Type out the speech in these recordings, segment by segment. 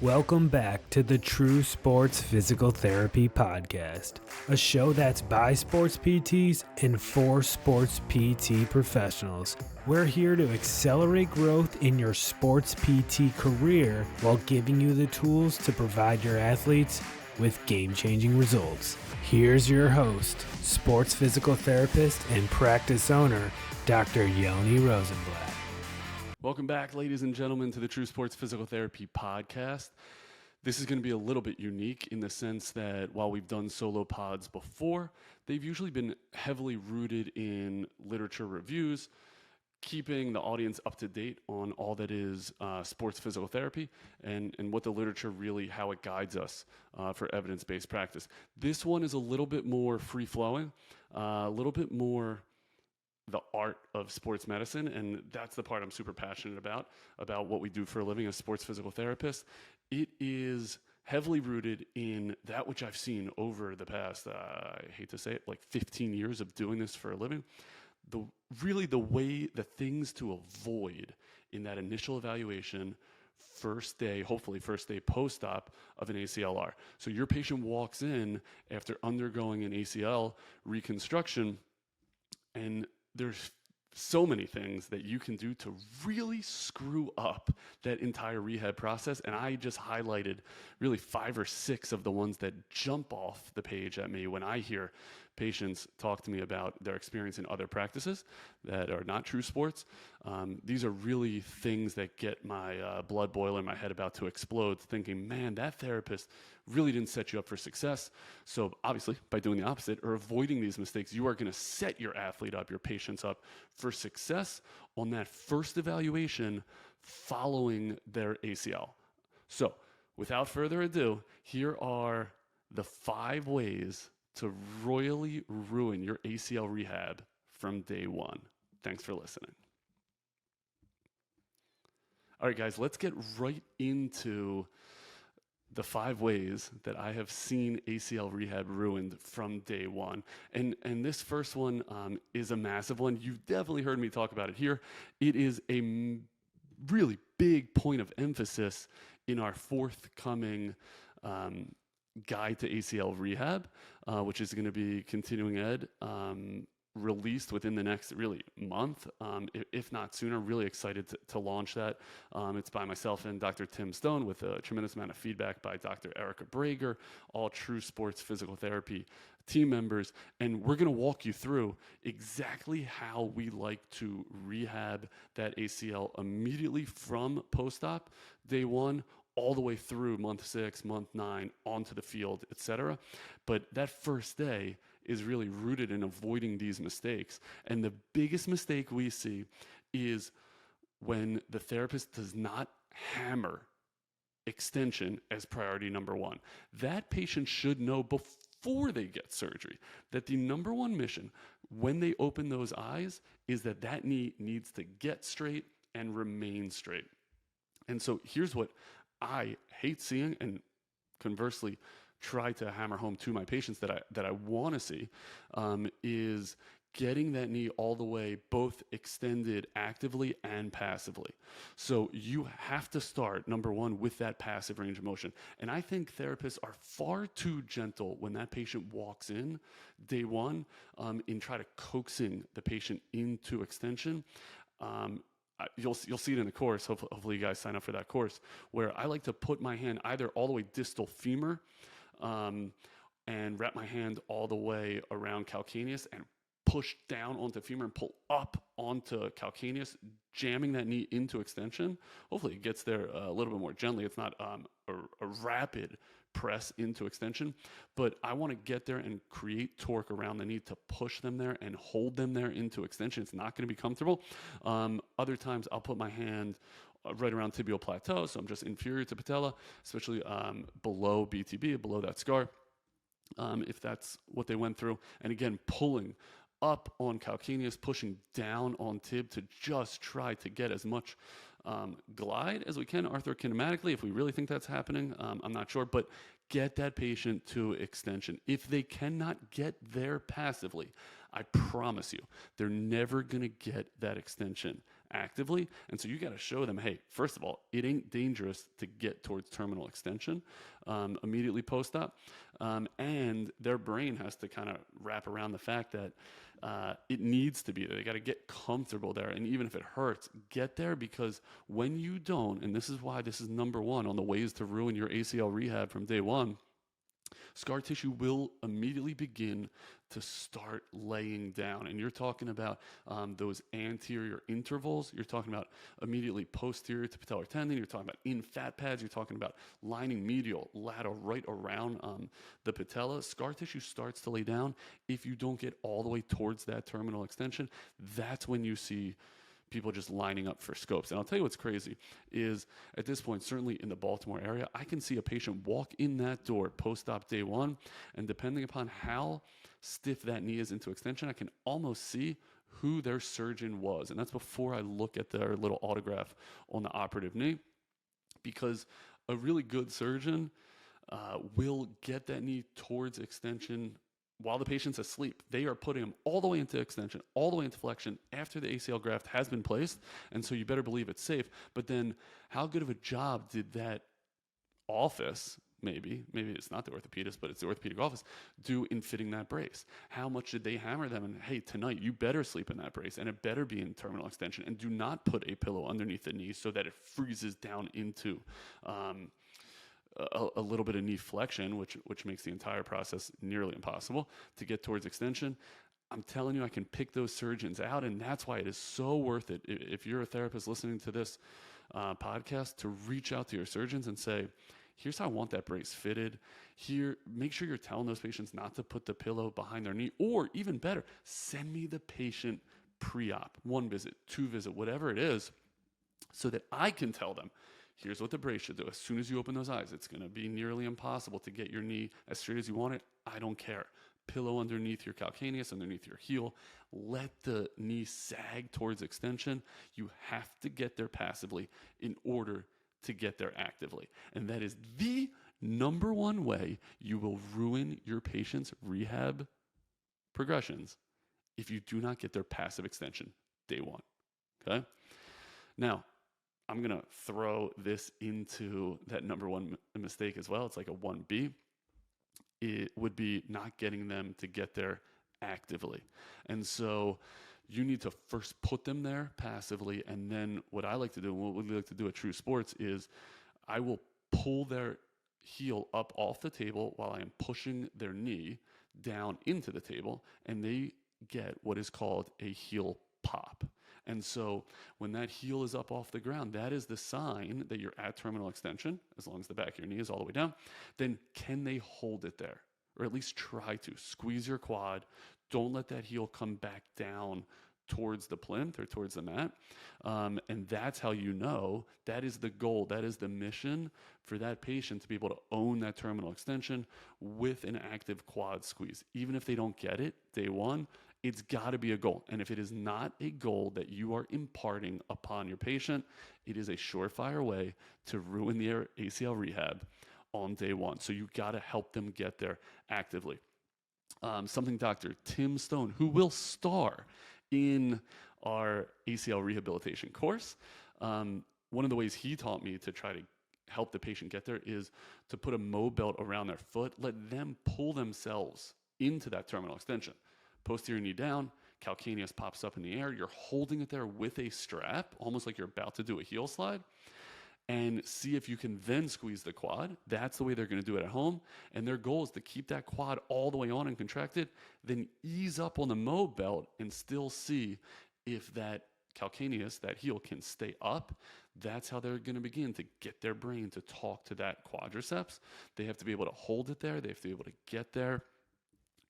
Welcome back to the True Sports Physical Therapy Podcast, a show that's by sports PTs and for sports PT professionals. We're here to accelerate growth in your sports PT career while giving you the tools to provide your athletes with game-changing results. Here's your host, sports physical therapist and practice owner, Dr. Yoni Rosenblatt. Welcome back, ladies and gentlemen, to the True Sports Physical Therapy Podcast. This is going to be a little bit unique in the sense that while we've done solo pods before, they've usually been heavily rooted in literature reviews, keeping the audience up to date on all that is sports physical therapy and what the literature really, how it guides us for evidence-based practice. This one is a little bit more free-flowing, a little bit more the art of sports medicine, and that's the part I'm super passionate about what we do for a living as sports physical therapists. It is heavily rooted in that which I've seen over the past, I hate to say it, like 15 years of doing this for a living. The things to avoid in that initial evaluation, first day, hopefully first day post-op of an ACLr. So your patient walks in after undergoing an ACL reconstruction, and there's so many things that you can do to really screw up that entire rehab process. And I just highlighted really 5 or 6 of the ones that jump off the page at me when I hear patients talk to me about their experience in other practices that are not true sports. These are really things that get my blood boiling, my head about to explode, thinking, man, that therapist really didn't set you up for success. So obviously, by doing the opposite or avoiding these mistakes, you are going to set your athlete up, your patients up for success on that first evaluation following their ACL. So without further ado, here are the 5 ways to royally ruin your ACL rehab from day one. Thanks for listening. All right, guys, let's get right into the 5 ways that I have seen ACL rehab ruined from day one. And this first one is a massive one. You've definitely heard me talk about it here. It is a really big point of emphasis in our forthcoming guide to ACL rehab, which is going to be continuing ed, released within the next really month, if not sooner. Really excited to launch that. It's by myself and Dr. Tim Stone with a tremendous amount of feedback by Dr. Erica Brager, all True Sports Physical Therapy team members. And we're going to walk you through exactly how we like to rehab that ACL immediately from post-op, day one, all the way through month 6, month 9, onto the field, etc. But that first day is really rooted in avoiding these mistakes. And the biggest mistake we see is when the therapist does not hammer extension as priority number 1. That patient should know before they get surgery that the number 1 mission when they open those eyes is that knee needs to get straight and remain straight. And so here's what I hate seeing, and conversely try to hammer home to my patients that I want to see, is getting that knee all the way both extended actively and passively. So you have to start, number 1, with that passive range of motion. And I think therapists are far too gentle when that patient walks in day 1 in try to coaxing the patient into extension. You'll see it in the course. Hopefully you guys sign up for that course, where I like to put my hand either all the way distal femur and wrap my hand all the way around calcaneus and push down onto femur and pull up onto calcaneus, jamming that knee into extension. Hopefully it gets there a little bit more gently. It's not a rapid press into extension, but I want to get there and create torque around the knee to push them there and hold them there into extension. It's not going to be comfortable. Other times I'll put my hand right around tibial plateau, so I'm just inferior to patella, especially below BTB, below that scar, if that's what they went through. And again, pulling up on calcaneus, pushing down on tib to just try to get as much glide as we can arthrokinematically. If we really think that's happening, I'm not sure, but get that patient to extension. If they cannot get there passively, I promise you, they're never going to get that extension actively. And so you got to show them, hey, first of all, it ain't dangerous to get towards terminal extension immediately post-op. And their brain has to kind of wrap around the fact that it needs to be there. They got to get comfortable there. And even if it hurts, get there, because when you don't, and this is why this is number one on the ways to ruin your ACL rehab from day one, scar tissue will immediately begin to start laying down. And you're talking about those anterior intervals. You're talking about immediately posterior to patellar tendon. You're talking about in fat pads. You're talking about lining medial, lateral, right around the patella. Scar tissue starts to lay down. If you don't get all the way towards that terminal extension, that's when you see people just lining up for scopes. And I'll tell you what's crazy is at this point, certainly in the Baltimore area, I can see a patient walk in that door post-op day one, and depending upon how stiff that knee is into extension, I can almost see who their surgeon was. And that's before I look at their little autograph on the operative knee, because a really good surgeon will get that knee towards extension while the patient's asleep. They are putting them all the way into extension, all the way into flexion after the ACL graft has been placed. And so you better believe it's safe. But then how good of a job did that office, maybe it's not the orthopedist, but it's the orthopedic office, do in fitting that brace? How much did they hammer them? And hey, tonight you better sleep in that brace, and it better be in terminal extension, and do not put a pillow underneath the knee so that it freezes down into a little bit of knee flexion, which makes the entire process nearly impossible to get towards extension. I'm telling you, I can pick those surgeons out, and that's why it is so worth it, if you're a therapist listening to this podcast, to reach out to your surgeons and say, here's how I want that brace fitted. Here, make sure you're telling those patients not to put the pillow behind their knee, or even better, send me the patient pre-op, 1 visit, 2 visit, whatever it is, so that I can tell them, here's what the brace should do. As soon as you open those eyes, it's going to be nearly impossible to get your knee as straight as you want it. I don't care. Pillow underneath your calcaneus, underneath your heel. Let the knee sag towards extension. You have to get there passively in order to get there actively. And that is the number one way you will ruin your patient's rehab progressions if you do not get their passive extension day one. Okay? Now, I'm going to throw this into that number one mistake as well. It's like a 1B. It would be not getting them to get there actively. And so you need to first put them there passively. And then what I like to do, and what we like to do at True Sports, is I will pull their heel up off the table while I am pushing their knee down into the table, and they get what is called a heel pop. And so when that heel is up off the ground, that is the sign that you're at terminal extension, as long as the back of your knee is all the way down. Then can they hold it there? Or at least try to. Squeeze your quad. Don't let that heel come back down towards the plinth or towards the mat. And that's how you know that is the goal. That is the mission for that patient, to be able to own that terminal extension with an active quad squeeze. Even if they don't get it day one, it's got to be a goal. And if it is not a goal that you are imparting upon your patient, it is a surefire way to ruin their ACL rehab on day one. So you got to help them get there actively. Something Dr. Tim Stone, who will star in our ACL rehabilitation course, one of the ways he taught me to try to help the patient get there is to put a Mo belt around their foot, let them pull themselves into that terminal extension. Posterior knee down, calcaneus pops up in the air. You're holding it there with a strap, almost like you're about to do a heel slide, and see if you can then squeeze the quad. That's the way they're going to do it at home. And their goal is to keep that quad all the way on and contracted, then ease up on the Mo belt and still see if that calcaneus, that heel, can stay up. That's how they're going to begin to get their brain to talk to that quadriceps. They have to be able to hold it there. They have to be able to get there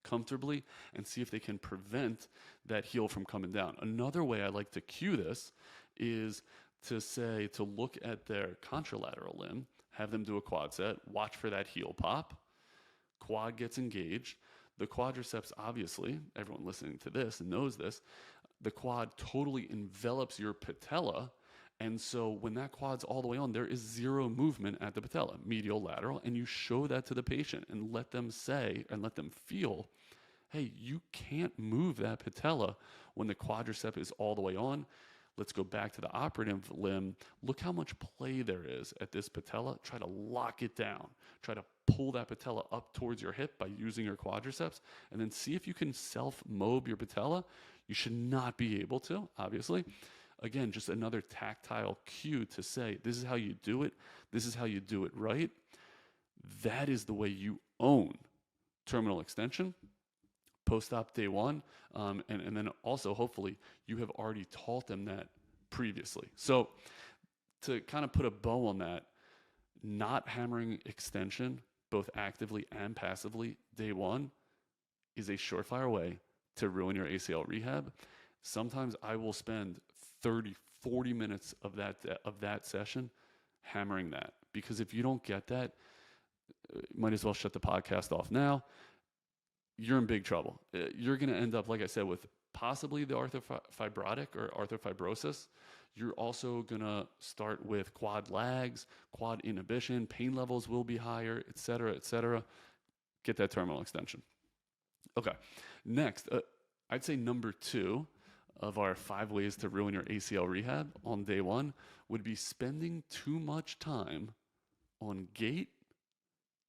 comfortably and see if they can prevent that heel from coming down. Another way I like to cue this is to look at their contralateral limb, have them do a quad set, watch for that heel pop, quad gets engaged. The quadriceps, obviously, everyone listening to this knows this, the quad totally envelops your patella. And so when that quad's all the way on, there is zero movement at the patella, medial, lateral, and you show that to the patient and let them say and let them feel, hey, you can't move that patella when the quadricep is all the way on. Let's go back to the operative limb. Look how much play there is at this patella. Try to lock it down. Try to pull that patella up towards your hip by using your quadriceps, and then see if you can self-mob your patella. You should not be able to, obviously. Again, just another tactile cue to say, this is how you do it. This is how you do it right. That is the way you own terminal extension post-op day one. And then also, hopefully, you have already taught them that previously. So to kind of put a bow on that, not hammering extension, both actively and passively, day one, is a surefire way to ruin your ACL rehab. Sometimes I will spend 30, 40 minutes of that session hammering that, because if you don't get that, might as well shut the podcast off now. You're in big trouble. You're going to end up, like I said, with possibly the arthrofibrotic or arthrofibrosis. You're also going to start with quad lags, quad inhibition, pain levels will be higher, et cetera, et cetera. Get that terminal extension. Okay, next, I'd say number 2 of our 5 ways to ruin your ACL rehab on day one would be spending too much time on gait,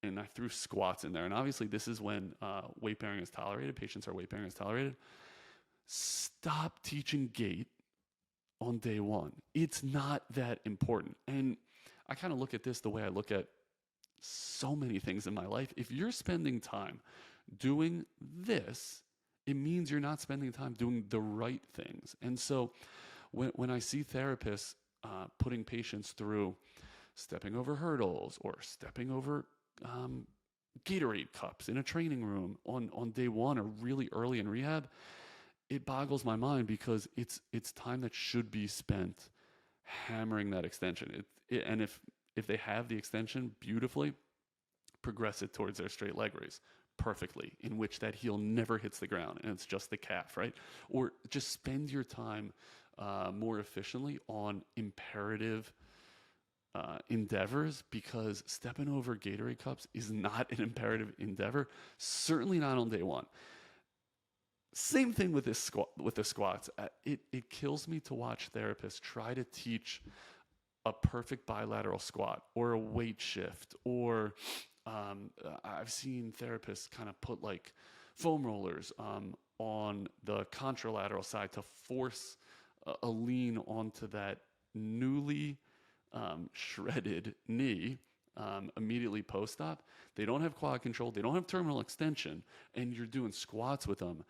and I threw squats in there. And obviously this is when weight bearing is tolerated. Patients are weight bearing is tolerated. Stop teaching gait on day one. It's not that important. And I kind of look at this the way I look at so many things in my life. If you're spending time doing this, it means you're not spending time doing the right things. And so when I see therapists putting patients through stepping over hurdles or stepping over Gatorade cups in a training room on day one or really early in rehab, it boggles my mind, because it's time that should be spent hammering that extension. And if they have the extension, beautifully, progress it towards their straight leg raise perfectly, in which that heel never hits the ground and it's just the calf, right? Or just spend your time more efficiently on imperative endeavors, because stepping over Gatorade cups is not an imperative endeavor, certainly not on day one. Same thing with this with the squats. It kills me to watch therapists try to teach a perfect bilateral squat or a weight shift, or I've seen therapists kind of put like foam rollers on the contralateral side to force a lean onto that newly shredded knee immediately post-op. They don't have quad control, they don't have terminal extension, and you're doing squats with them.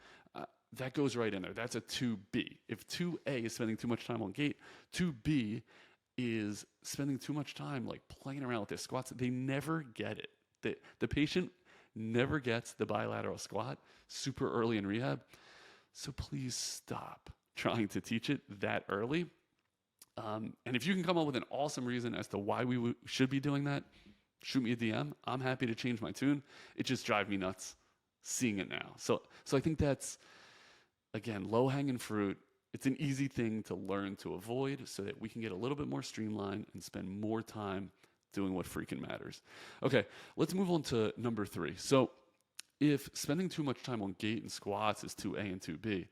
That goes right in there. That's a 2B. If 2A is spending too much time on gait, 2B is spending too much time like playing around with their squats. They never get it. The patient never gets the bilateral squat super early in rehab. So please stop trying to teach it that early. And if you can come up with an awesome reason as to why we should be doing that, shoot me a DM. I'm happy to change my tune. It just drives me nuts seeing it now. So I think that's, again, low-hanging fruit. It's an easy thing to learn to avoid so that we can get a little bit more streamlined and spend more time doing what freaking matters. Okay, let's move on to number 3. So if spending too much time on gait and squats is 2A and 2B,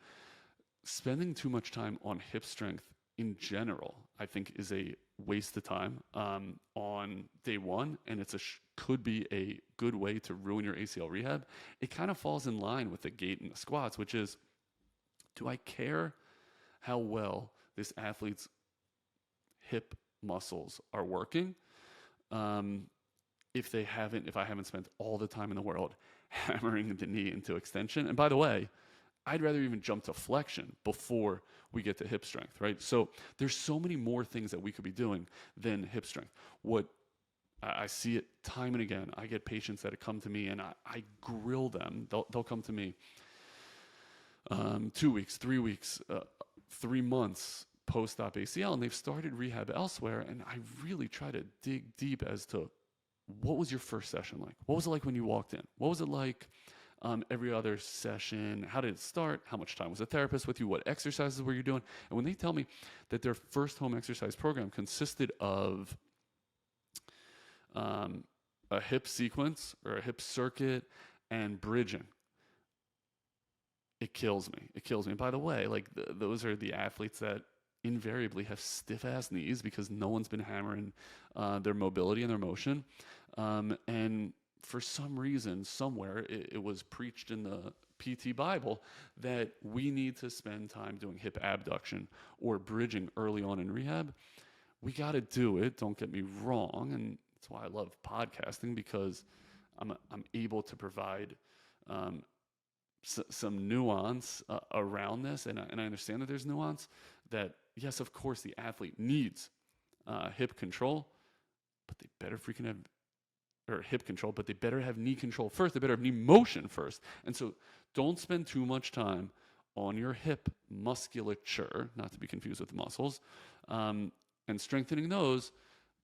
spending too much time on hip strength in general, I think, is a waste of time on day one, and it's could be a good way to ruin your ACL rehab. It kind of falls in line with the gait and the squats, which is, do I care how well this athlete's hip muscles are working if I haven't spent all the time in the world hammering the knee into extension? And by the way, I'd rather even jump to flexion before we get to hip strength, right? So there's so many more things that we could be doing than hip strength. What I see it time and again. I get patients that come to me and I grill them. They'll come to me 2 weeks, 3 weeks, 3 months post-op ACL, and they've started rehab elsewhere. And I really try to dig deep as to, what was your first session like? What was it like when you walked in? What was it like every other session? How did it start? How much time was the therapist with you? What exercises were you doing? And when they tell me that their first home exercise program consisted of a hip sequence or a hip circuit and bridging, it kills me. It kills me. And by the way, like those are the athletes that invariably have stiff-ass knees because no one's been hammering their mobility and their motion. And for some reason, somewhere, it was preached in the PT Bible that we need to spend time doing hip abduction or bridging early on in rehab. We got to do it, don't get me wrong, and that's why I love podcasting, because I'm able to provide some nuance around this, and I understand that there's nuance, that yes, of course, the athlete needs hip control, but they better freaking have, or hip control, but they better have knee control first. They better have knee motion first. And so don't spend too much time on your hip musculature, not to be confused with muscles, and strengthening those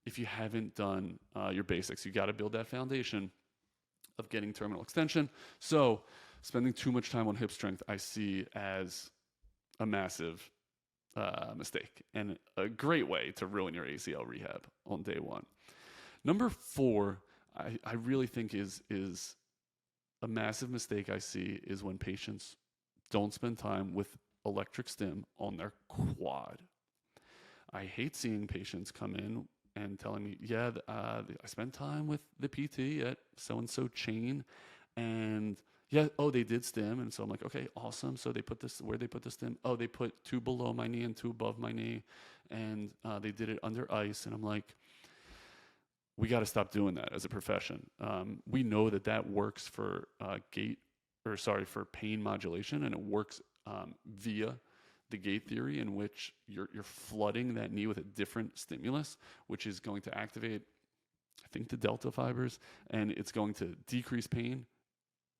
if you haven't done your basics. You got to build that foundation of getting terminal extension. So spending too much time on hip strength, I see as a massive mistake and a great way to ruin your ACL rehab on day one. Number 4, I really think is a massive mistake I see is when patients don't spend time with electric stim on their quad. I hate seeing patients come in and telling me, yeah, I spent time with the PT at so-and-so chain, and yeah, oh, they did stim. And so I'm like, okay, awesome. So they put this, where they put the stim? Oh, they put 2 below my knee and 2 above my knee, and they did it under ice. And I'm like, we got to stop doing that as a profession. We know that works for for pain modulation, and it works via the gate theory, in which you're flooding that knee with a different stimulus, which is going to activate, I think, the delta fibers, and it's going to decrease pain.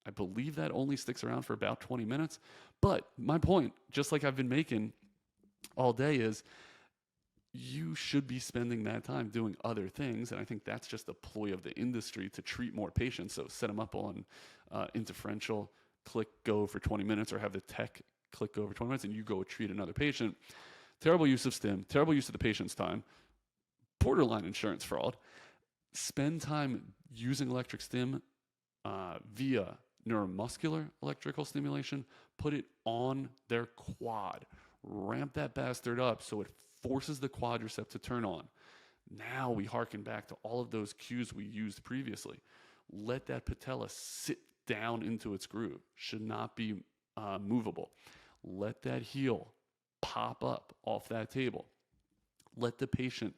I believe that only sticks around for about 20 minutes. But my point, just like I've been making all day, is you should be spending that time doing other things. And I think that's just a ploy of the industry to treat more patients. So set them up on interferential, click go for 20 minutes, or have the tech click go for 20 minutes, and you go treat another patient. Terrible use of stim, terrible use of the patient's time, borderline insurance fraud. Spend time using electric stim via neuromuscular electrical stimulation. Put it on their quad. Ramp that bastard up so it forces the quadricep to turn on. Now we harken back to all of those cues we used previously. Let that patella sit down into its groove. Should not be movable. Let that heel pop up off that table. Let the patient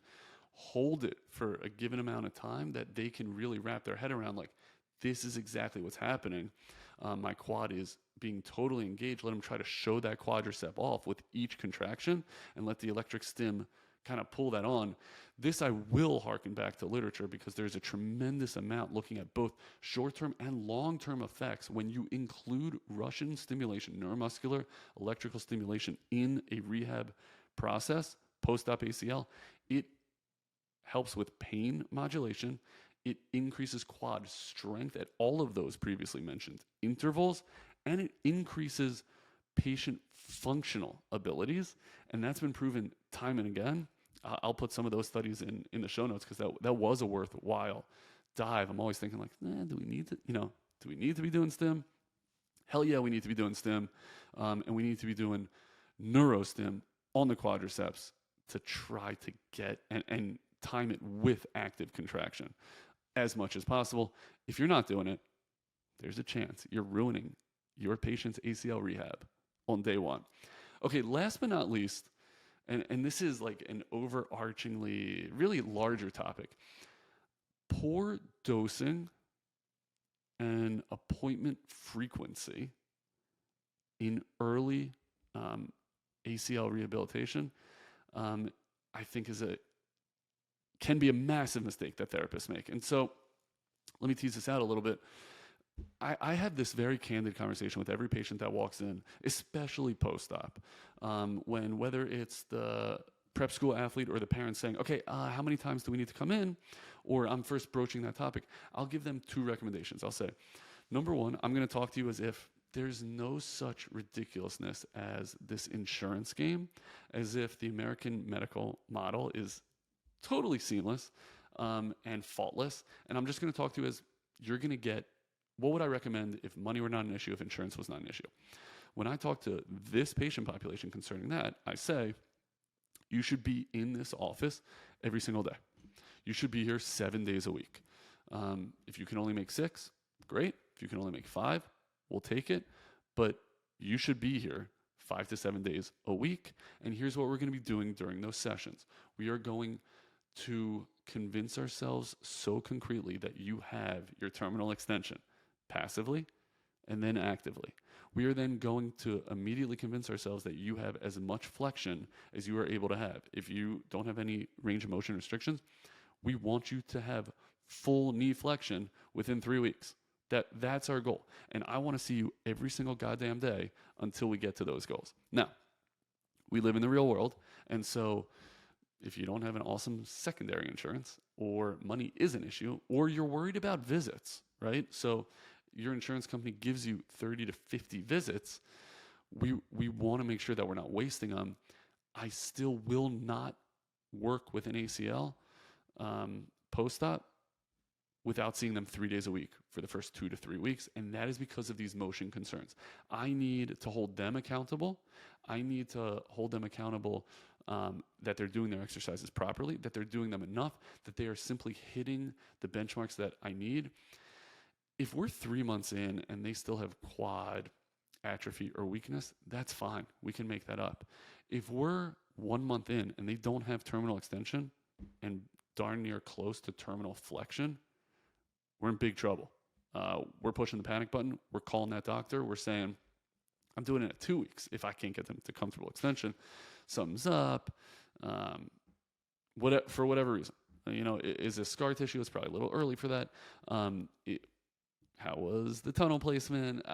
hold it for a given amount of time that they can really wrap their head around, like, this is exactly what's happening. My quad is being totally engaged. Let them try to show that quadricep off with each contraction, and let the electric stim kind of pull that on. This I will harken back to literature, because there's a tremendous amount looking at both short-term and long-term effects when you include Russian stimulation, neuromuscular electrical stimulation, in a rehab process, post-op ACL. It helps with pain modulation. It increases quad strength at all of those previously mentioned intervals, and it increases patient functional abilities. And that's been proven time and again. I'll put some of those studies in the show notes, because that was a worthwhile dive. I'm always thinking, like, do we need to be doing stim? Hell yeah, we need to be doing stim. And we need to be doing neurostim on the quadriceps to try to get and time it with active contraction as much as possible. If you're not doing it, there's a chance you're ruining your patient's ACL rehab on day one. Okay, last but not least, and this is like an overarchingly really larger topic, poor dosing and appointment frequency in early ACL rehabilitation, I think can be a massive mistake that therapists make. And so let me tease this out a little bit. I have this very candid conversation with every patient that walks in, especially post-op, when whether it's the prep school athlete or the parents saying, okay, how many times do we need to come in? Or I'm first broaching that topic. I'll give them 2 recommendations. I'll say, number 1, I'm going to talk to you as if there's no such ridiculousness as this insurance game, as if the American medical model is totally seamless and faultless. And I'm just going to talk to you as you're going to get, what would I recommend if money were not an issue, if insurance was not an issue? When I talk to this patient population concerning that, I say, You should be in this office every single day. You should be here 7 days a week. If you can only make 6, great. If you can only make 5, we'll take it. But you should be here 5 to 7 days a week. And here's what we're going to be doing during those sessions. We are going to convince ourselves so concretely that you have your terminal extension passively and then actively. We are then going to immediately convince ourselves that you have as much flexion as you are able to have. If you don't have any range of motion restrictions, we want you to have full knee flexion within 3 weeks. That's our goal. And I want to see you every single goddamn day until we get to those goals. Now, we live in the real world, and so if you don't have an awesome secondary insurance, or money is an issue, or you're worried about visits, right? So your insurance company gives you 30 to 50 visits. We want to make sure that we're not wasting them. I still will not work with an ACL post-op without seeing them 3 days a week for the first 2 to 3 weeks. And that is because of these motion concerns. I need to hold them accountable. I need to hold them accountable that they're doing their exercises properly, that they're doing them enough, that they are simply hitting the benchmarks that I need. If we're 3 months in and they still have quad atrophy or weakness, that's fine. We can make that up. If we're 1 month in and they don't have terminal extension and darn near close to terminal flexion, we're in big trouble. We're pushing the panic button. We're calling that doctor. We're saying, I'm doing it at 2 weeks. If I can't get them to comfortable extension, something's up. For whatever reason, is this scar tissue? It's probably a little early for that. How was the tunnel placement?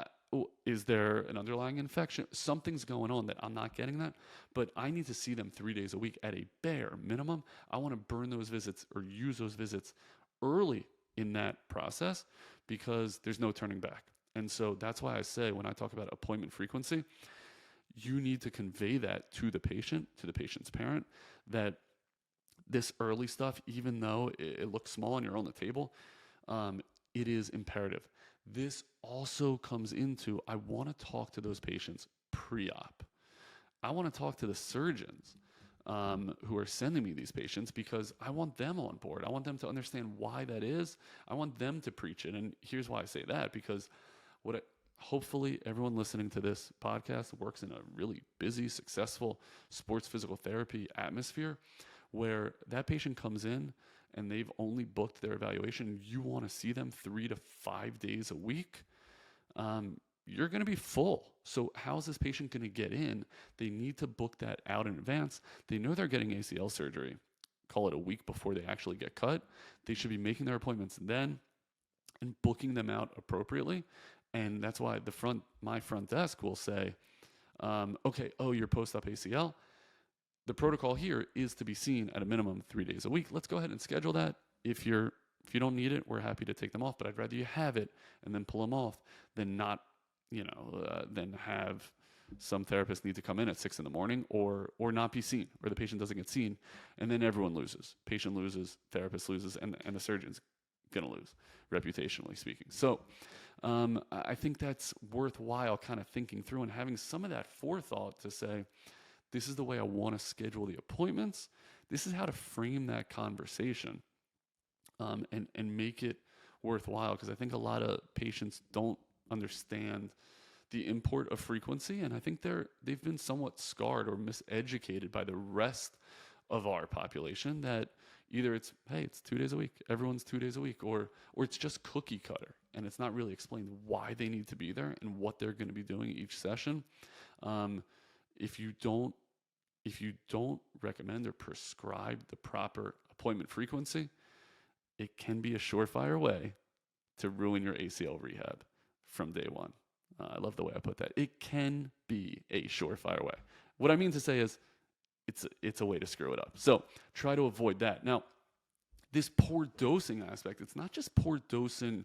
Is there an underlying infection? Something's going on that I'm not getting that, but I need to see them 3 days a week at a bare minimum. I want to burn those visits or use those visits early in that process because there's no turning back. And so that's why I say when I talk about appointment frequency, you need to convey that to the patient, to the patient's parent, that this early stuff, even though it looks small and you're on the table, it is imperative. This also comes into, I want to talk to those patients pre-op. I want to talk to the surgeons who are sending me these patients because I want them on board. I want them to understand why that is. I want them to preach it. And here's why I say that, because hopefully everyone listening to this podcast works in a really busy, successful sports physical therapy atmosphere where that patient comes in and they've only booked their evaluation. You want to see them 3 to 5 days a week. You're going to be full. So how's this patient going to get in? They need to book that out in advance. They know they're getting ACL surgery. Call it a week before they actually get cut. They should be making their appointments then and booking them out appropriately. And that's why my front desk will say, you're post-op ACL. The protocol here is to be seen at a minimum 3 days a week. Let's go ahead and schedule that. If you don't need it, we're happy to take them off, but I'd rather you have it and then pull them off than not, than have some therapists need to come in at 6 a.m. or not be seen, or the patient doesn't get seen, and then everyone loses. Patient loses, therapist loses, and the surgeon's going to lose, reputationally speaking. So I think that's worthwhile kind of thinking through and having some of that forethought to say, this is the way I want to schedule the appointments. This is how to frame that conversation and make it worthwhile, because I think a lot of patients don't understand the import of frequency, and I think they've been somewhat scarred or miseducated by the rest of our population that either it's 2 days a week, everyone's 2 days a week, or it's just cookie cutter, and it's not really explained why they need to be there and what they're going to be doing each session. If you don't recommend or prescribe the proper appointment frequency, it can be a surefire way to ruin your ACL rehab from day one. I love the way I put that. It can be a surefire way. What I mean to say is it's a way to screw it up. So try to avoid that. Now, this poor dosing aspect, it's not just poor dosing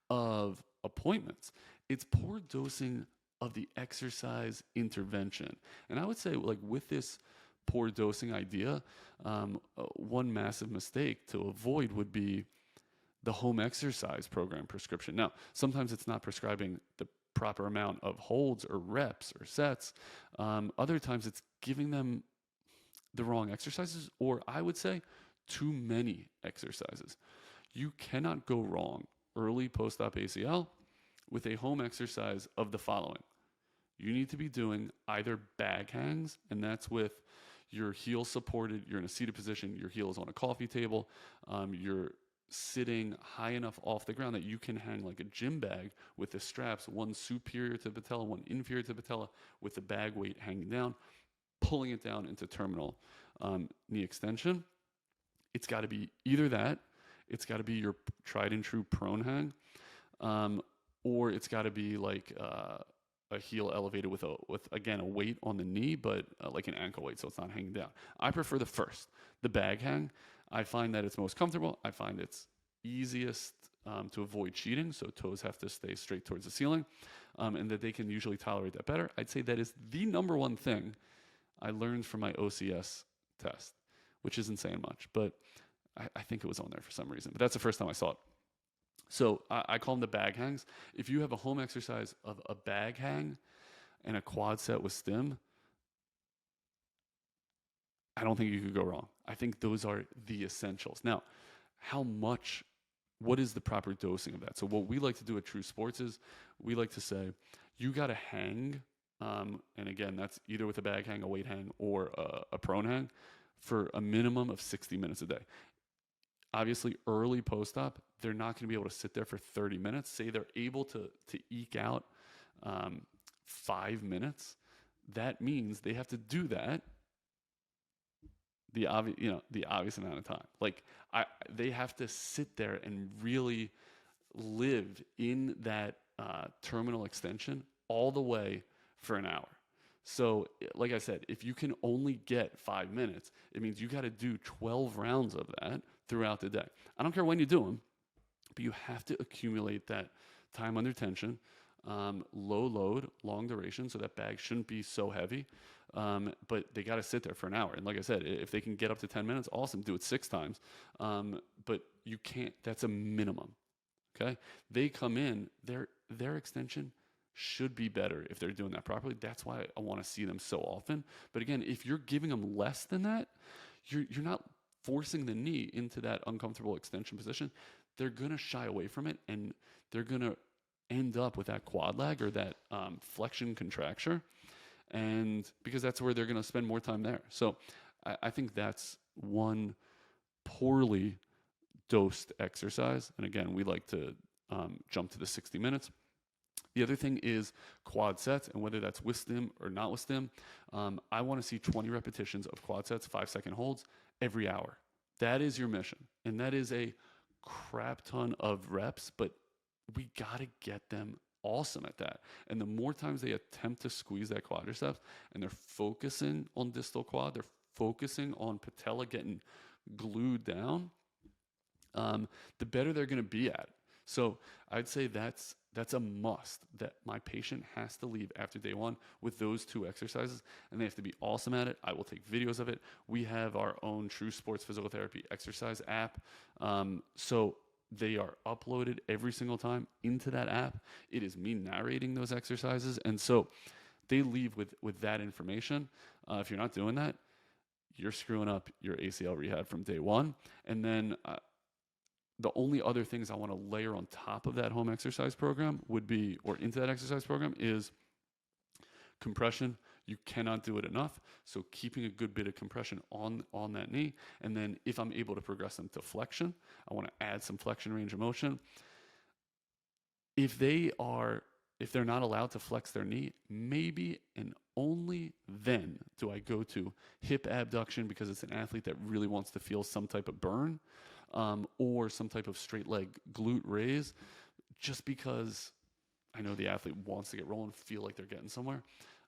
of appointments. It's poor dosing of the exercise intervention. And I would say, with this poor dosing idea, one massive mistake to avoid would be the home exercise program prescription. Now, sometimes it's not prescribing the proper amount of holds or reps or sets. Other times it's giving them the wrong exercises, or I would say too many exercises. You cannot go wrong early post-op ACL with a home exercise of the following. You need to be doing either bag hangs, and that's with your heel supported, you're in a seated position, your heel is on a coffee table, you're sitting high enough off the ground that you can hang like a gym bag with the straps, one superior to the patella, one inferior to the patella, with the bag weight hanging down, pulling it down into terminal knee extension. It's got to be either that, it's got to be your tried and true prone hang, or it's got to be like a heel elevated with again a weight on the knee, but like an ankle weight, so it's not hanging down. I prefer the first, the bag hang. I find that it's most comfortable. I find it's easiest to avoid cheating, so toes have to stay straight towards the ceiling, and that they can usually tolerate that better. I'd say that is the number one thing I learned from my OCS test, which isn't saying much, but I think it was on there for some reason. But that's the first time I saw it. So I call them the bag hangs. If you have a home exercise of a bag hang and a quad set with stim, I don't think you could go wrong. I think those are the essentials. Now, what is the proper dosing of that? So what we like to do at True Sports is we like to say, you got to hang, and again, that's either with a bag hang, a weight hang, or a prone hang, for a minimum of 60 minutes a day. Obviously, early post-op, they're not going to be able to sit there for 30 minutes. Say they're able to eke out 5 minutes. That means they have to do that the obvious amount of time. Like they have to sit there and really live in that terminal extension all the way for an hour. So, like I said, if you can only get 5 minutes, it means you got to do 12 rounds of that throughout the day. I don't care when you do them, but you have to accumulate that time under tension, low load, long duration, so that bag shouldn't be so heavy. But they got to sit there for an hour. And like I said, if they can get up to 10 minutes, awesome, do it 6 times. But you can't, that's a minimum. Okay. They come in, their extension should be better if they're doing that properly. That's why I want to see them so often. But again, if you're giving them less than that, you're not forcing the knee into that uncomfortable extension position. They're going to shy away from it, and they're going to end up with that quad lag or that flexion contracture. And because that's where they're going to spend more time there. So I think that's one poorly dosed exercise. And again, we like to jump to the 60 minutes. The other thing is quad sets, and whether that's with stim or not with stim. I want to see 20 repetitions of quad sets, 5-second holds every hour. That is your mission. And that is a crap ton of reps, but we got to get them awesome at that. And the more times they attempt to squeeze that quadriceps and they're focusing on distal quad, they're focusing on patella getting glued down, the better they're going to be at it. So I'd say that's a must, that my patient has to leave after day one with those 2 exercises, and they have to be awesome at it. I will take videos of it. We have our own True Sports Physical Therapy exercise app. So they are uploaded every single time into that app. It is me narrating those exercises. And so they leave with that information. If you're not doing that, you're screwing up your ACL rehab from day one. And then the only other things I want to layer on top of that home exercise program would be, or into that exercise program, is compression. You cannot do it enough. So keeping a good bit of compression on that knee. And then if I'm able to progress them to flexion, I want to add some flexion range of motion. If they're not allowed to flex their knee, maybe and only then do I go to hip abduction, because it's an athlete that really wants to feel some type of burn, or some type of straight leg glute raise, just because I know the athlete wants to get rolling, feel like they're getting somewhere.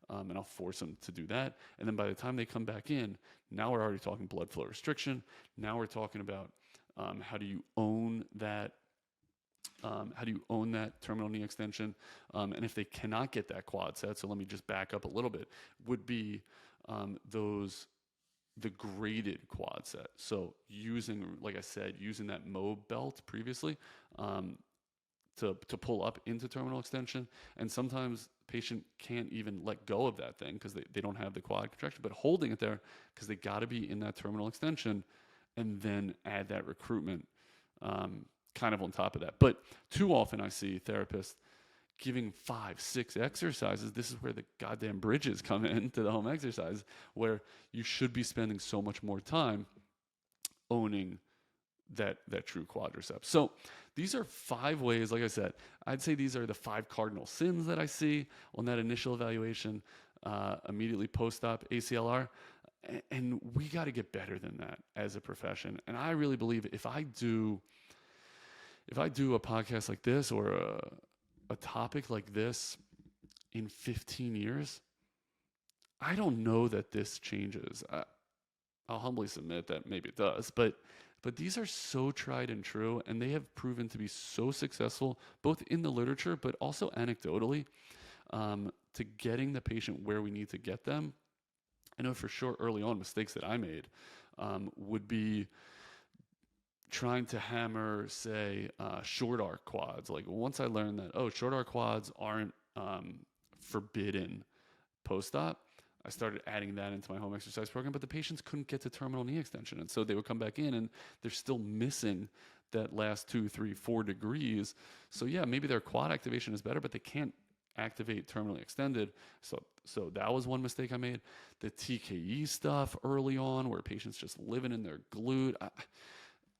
And I'll force them to do that. And then by the time they come back in, now we're already talking blood flow restriction. Now we're talking about how do you own that terminal knee extension? And if they cannot get that quad set, so let me just back up a little bit, would be the graded quad set. So using, like I said, using that MOB belt previously, to pull up into terminal extension. And sometimes patient can't even let go of that thing because they don't have the quad contraction, but holding it there because they got to be in that terminal extension, and then add that recruitment kind of on top of that. But too often I see therapists giving 5-6 exercises. This is where the goddamn bridges come into the home exercise, where you should be spending so much more time owning that true quadriceps. So these are 5 ways. Like I said, I'd say these are the 5 cardinal sins that I see on that initial evaluation immediately post-op ACLr. And we got to get better than that as a profession. And I really believe if I do a podcast like this, or a topic like this in 15 years, I don't know that this changes. I'll humbly submit that maybe it does, but these are so tried and true, and they have proven to be so successful, both in the literature, but also anecdotally, to getting the patient where we need to get them. I know for sure early on mistakes that I made would be trying to hammer, say, short arc quads. Like once I learned that, short arc quads aren't forbidden post-op, I started adding that into my home exercise program, but the patients couldn't get to terminal knee extension. And so they would come back in and they're still missing that last 2, 3, 4 degrees. So yeah, maybe their quad activation is better, but they can't activate terminally extended. So that was one mistake I made. The TKE stuff early on, where patients just living in their glute.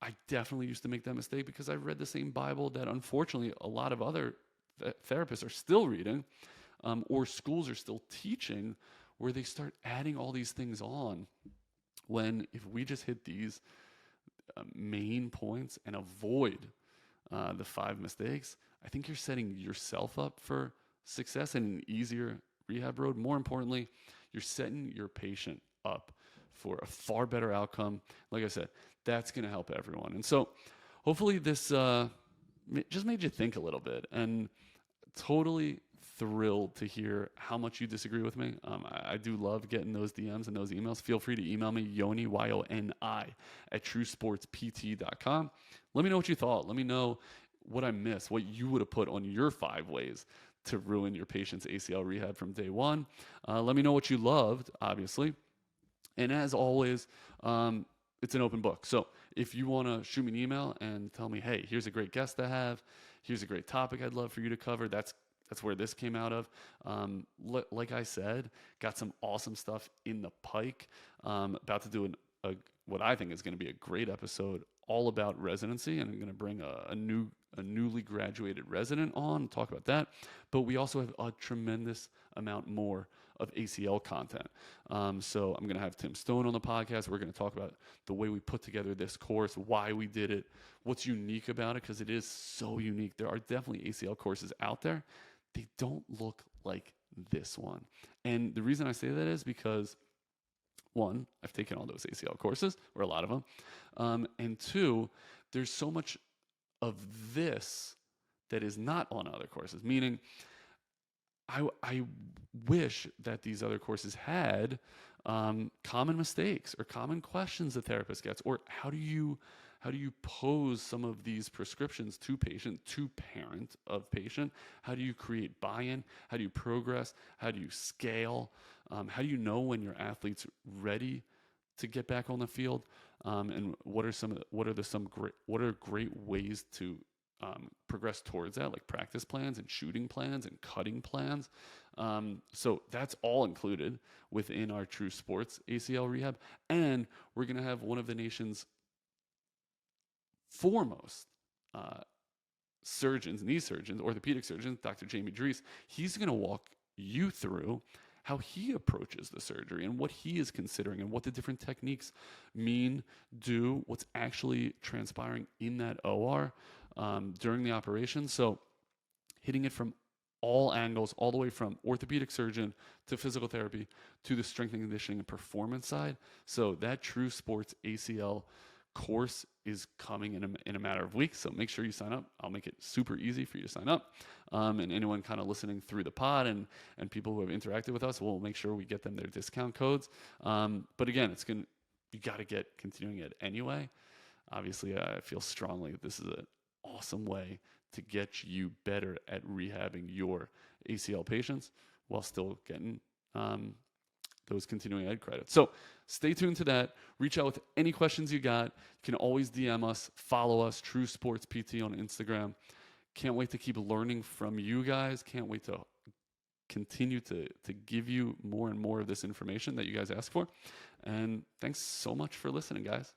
I definitely used to make that mistake because I read the same Bible that unfortunately a lot of other therapists are still reading, or schools are still teaching, where they start adding all these things on, when if we just hit these main points and avoid the 5 mistakes, I think you're setting yourself up for success and an easier rehab road. More importantly, you're setting your patient up for a far better outcome. Like I said, that's going to help everyone. And so hopefully this just made you think a little bit, and totally thrilled to hear how much you disagree with me. I do love getting those DMs and those emails. Feel free to email me, Yoni, YONI, at truesportspt.com. Let me know what you thought. Let me know what I missed, what you would have put on your 5 ways to ruin your patient's ACL rehab from day one. Let me know what you loved, obviously. And as always, it's an open book. So if you want to shoot me an email and tell me, hey, here's a great guest to have, here's a great topic I'd love for you to cover, that's where this came out of. Like I said, got some awesome stuff in the pike. About to do what I think is going to be a great episode all about residency, and I'm going to bring a newly graduated resident on and talk about that. But we also have a tremendous amount more of ACL content. So I'm going to have Tim Stone on the podcast. We're going to talk about the way we put together this course, why we did it, what's unique about it, because it is so unique. There are definitely ACL courses out there. They don't look like this one. And the reason I say that is because, 1, I've taken all those ACL courses, or a lot of them. And 2, there's so much of this that is not on other courses, meaning I wish that these other courses had common mistakes or common questions the therapist gets, or how do you pose some of these prescriptions to patient, to parent of patient? How do you create buy-in? How do you progress? How do you scale? How do you know when your athlete's ready to get back on the field? And what are great ways to progress towards that, like practice plans and shooting plans and cutting plans. So that's all included within our True Sports ACL rehab. And we're going to have one of the nation's foremost surgeons, knee surgeons, orthopedic surgeons, Dr. Jamie Drees. He's going to walk you through how he approaches the surgery and what he is considering and what the different techniques mean, do, what's actually transpiring in that OR during the operation. So hitting it from all angles, all the way from orthopedic surgeon to physical therapy to the strength and conditioning and performance side. So that True Sports ACL course is coming in a matter of weeks. So make sure you sign up. I'll make it super easy for you to sign up. And anyone kind of listening through the pod and people who have interacted with us, we'll make sure we get them their discount codes. But again, you got to get continuing ed anyway. Obviously, I feel strongly that this is an awesome way to get you better at rehabbing your ACL patients while still getting those continuing ed credits. So stay tuned to that. Reach out with any questions you got. You can always DM us, follow us, True Sports PT on Instagram. Can't wait to keep learning from you guys. Can't wait to continue to give you more and more of this information that you guys ask for. And thanks so much for listening, guys.